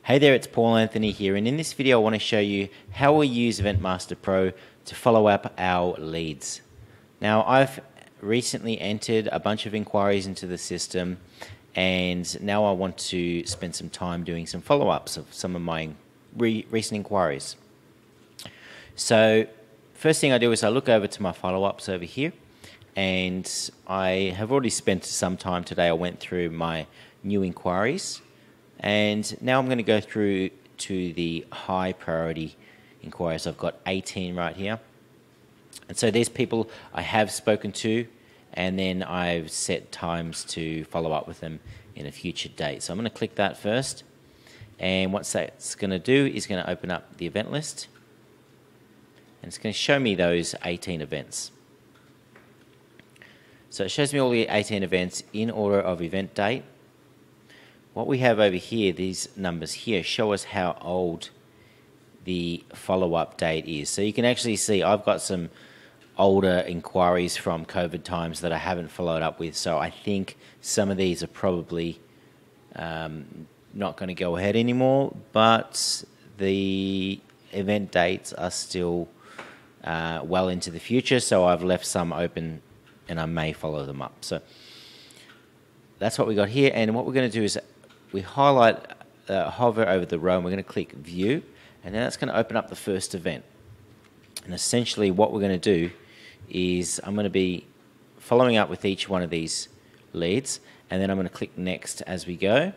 Hey there, it's Paul Anthony here, and in this video I want to show you how we use Event Master Pro to follow up our leads. Now, I've recently entered a bunch of inquiries into the system, and now I want to spend some time doing some follow-ups of some of my recent inquiries. So first thing I do is I look over to my follow-ups over here, and I have already spent some time today. I went through my new inquiries, and now I'm going to go through to the high priority inquiries. I've got 18 right here. And so these people I have spoken to, and then I've set times to follow up with them in a future date. So I'm going to click that first. And what that's going to do is going to open up the event list. And it's going to show me those 18 events. So it shows me all the 18 events in order of event date. What we have over here, these numbers here, show us how old the follow-up date is. So you can actually see I've got some older inquiries from COVID times that I haven't followed up with. So I think some of these are probably not going to go ahead anymore, but the event dates are still well into the future. So I've left some open and I may follow them up. So that's what we got here. And what we're going to do is we highlight, hover over the row, and we're going to click View, and then that's going to open up the first event. And essentially what we're going to do is I'm going to be following up with each one of these leads, and then I'm going to click Next as we go.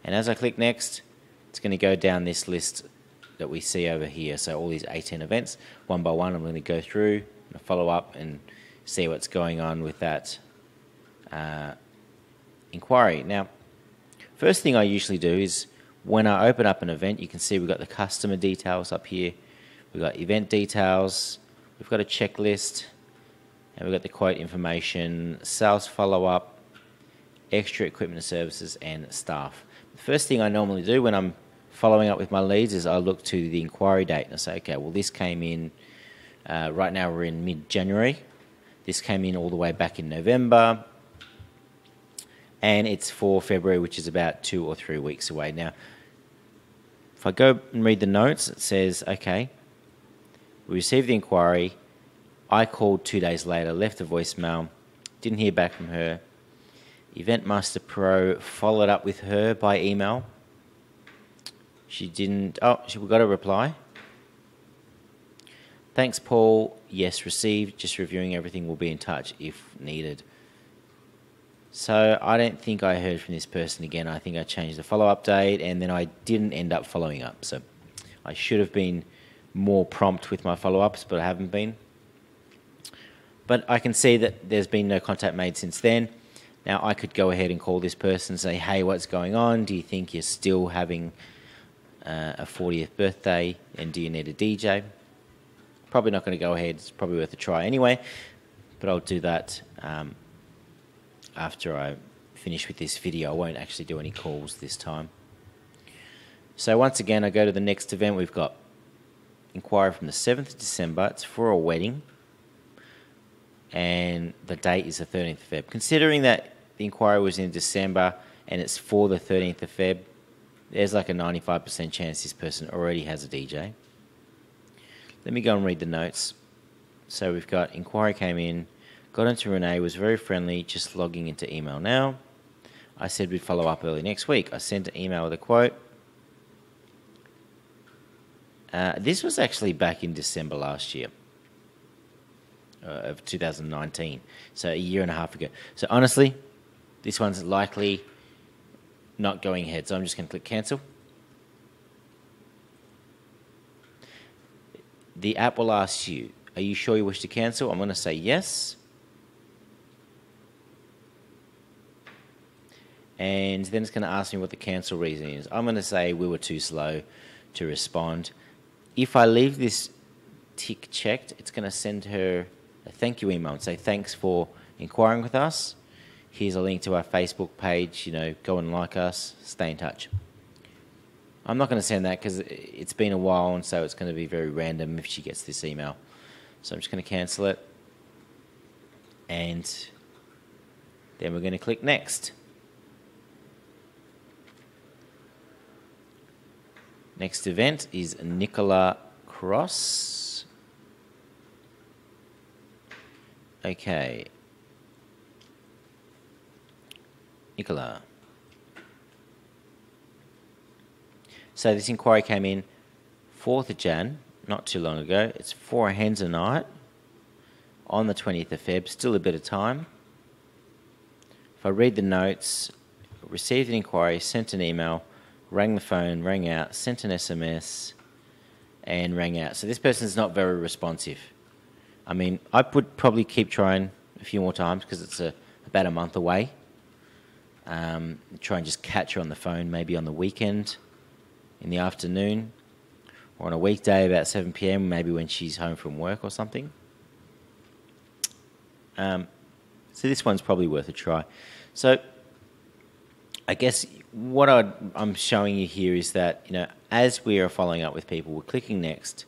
And as I click Next, it's going to go down this list that we see over here. So all these 18 events, one by one, I'm going to go through and follow up and see what's going on with that inquiry. Now, first thing I usually do is when I open up an event, you can see we've got the customer details up here, we've got event details, we've got a checklist, and we've got the quote information, sales follow-up, extra equipment and services, and staff. The first thing I normally do when I'm following up with my leads is I look to the inquiry date and I say, okay, well this came in, right now we're in mid-January, this came in all the way back in November, and it's for February, which is about 2 or 3 weeks away. Now, if I go and read the notes, it says, okay, we received the inquiry, I called 2 days later, left a voicemail, didn't hear back from her. Event Master Pro followed up with her by email. She didn't, we got a reply. Thanks, Paul. Yes, received, just reviewing everything, will be in touch if needed. So I don't think I heard from this person again. I think I changed the follow-up date, and then I didn't end up following up. So I should have been more prompt with my follow-ups, but I haven't been. But I can see that there's been no contact made since then. Now I could go ahead and call this person and say, hey, what's going on? Do you think you're still having a 40th birthday, and do you need a DJ? Probably not going to go ahead. It's probably worth a try anyway, but I'll do that after I finish with this video. I won't actually do any calls this time. So once again, I go to the next event. We've got inquiry from the 7th of December. It's for a wedding, and the date is the 13th of Feb. Considering that the inquiry was in December and it's for the 13th of Feb, there's like a 95% chance this person already has a DJ. Let me go and read the notes. So we've got inquiry came in, got into Renee, was very friendly, just logging into email now. I said we'd follow up early next week. I sent an email with a quote. This was actually back in December last year of 2019, so a year and a half ago. So honestly, this one's likely not going ahead, so I'm just going to click cancel. The app will ask you, are you sure you wish to cancel? I'm going to say yes. And then it's going to ask me what the cancel reason is. I'm going to say we were too slow to respond. If I leave this tick checked, it's going to send her a thank you email and say, thanks for inquiring with us. Here's a link to our Facebook page. You know, go and like us. Stay in touch. I'm not going to send that because it's been a while, and so it's going to be very random if she gets this email. So I'm just going to cancel it. And then we're going to click Next. Next event is Nicola Cross. Okay. Nicola. So this inquiry came in 4th of Jan, not too long ago. It's 4 hens a night on the 20th of Feb, still a bit of time. If I read the notes, received an inquiry, sent an email, rang the phone, rang out, sent an SMS, and rang out. So this person's not very responsive. I mean, I would probably keep trying a few more times because it's about a month away. Try and just catch her on the phone, maybe on the weekend, in the afternoon, or on a weekday about 7 p.m, maybe when she's home from work or something. So this one's probably worth a try. So I guess what I'm showing you here is that, you know, as we are following up with people, we're clicking next,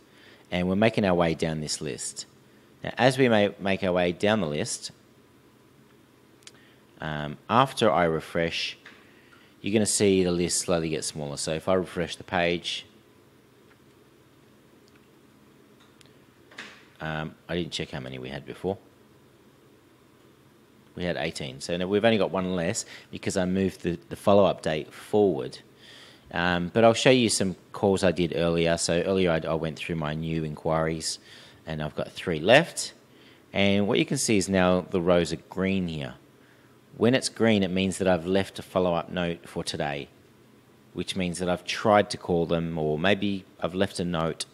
and we're making our way down this list. Now, as we make our way down the list, after I refresh, you're going to see the list slowly get smaller. So if I refresh the page, I didn't check how many we had before. We had 18. So now we've only got one less because I moved the follow-up date forward. But I'll show you some calls I did earlier. So earlier I went through my new inquiries, and I've got 3 left. And what you can see is now the rows are green here. When it's green, it means that I've left a follow-up note for today, which means that I've tried to call them, or maybe I've left a note,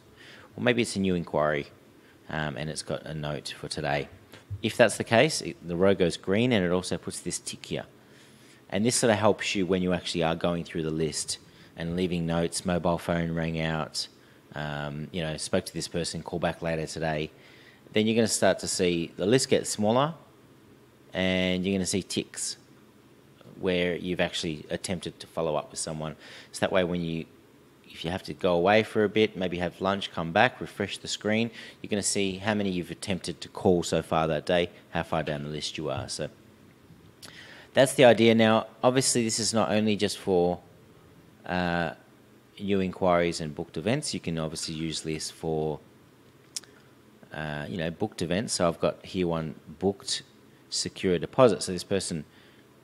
or maybe it's a new inquiry, and it's got a note for today. If that's the case, the row goes green, and it also puts this tick here. And this sort of helps you when you actually are going through the list and leaving notes. Mobile phone rang out, you know, spoke to this person, call back later today. Then you're going to start to see the list get smaller, and you're going to see ticks where you've actually attempted to follow up with someone. So that way if you have to go away for a bit, maybe have lunch, come back, refresh the screen, you're going to see how many you've attempted to call so far that day, how far down the list you are. So that's the idea. Now, obviously, this is not only just for new inquiries and booked events. You can obviously use this for you know, booked events. So I've got here one booked secure deposit. So this person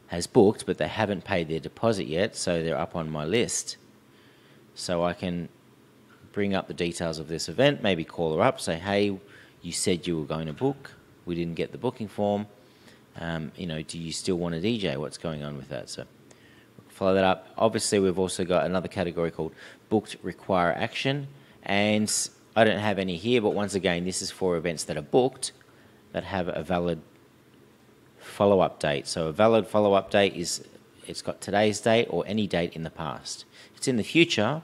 has booked, but they haven't paid their deposit yet, so they're up on my list. So I can bring up the details of this event, maybe call her up, say, hey, you said you were going to book. We didn't get the booking form. You know, do you still want a DJ? What's going on with that? So follow that up. Obviously, we've also got another category called booked require action, and I don't have any here, but once again, this is for events that are booked that have a valid follow-up date. So a valid follow-up date is, it's got today's date or any date in the past. If it's in the future,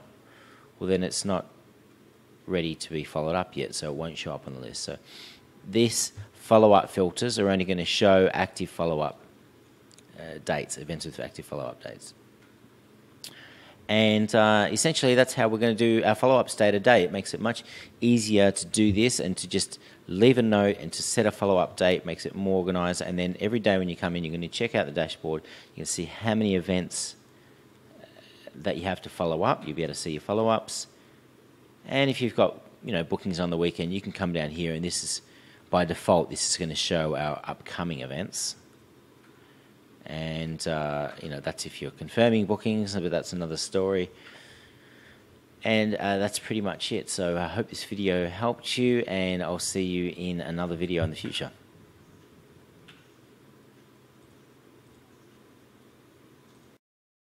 well, then it's not ready to be followed up yet, so it won't show up on the list. So this follow-up filters are only going to show active follow-up dates, events with active follow-up dates. And essentially, that's how we're going to do our follow-ups day to day. It makes it much easier to do this and to just leave a note and to set a follow-up date. Makes it more organised. And then every day when you come in, you're going to check out the dashboard. You can see how many events that you have to follow up. You'll be able to see your follow-ups. And if you've got, you know, bookings on the weekend, you can come down here, and this is, by default, this is going to show our upcoming events. And, you know, that's if you're confirming bookings, but that's another story. And that's pretty much it. So I hope this video helped you, and I'll see you in another video in the future.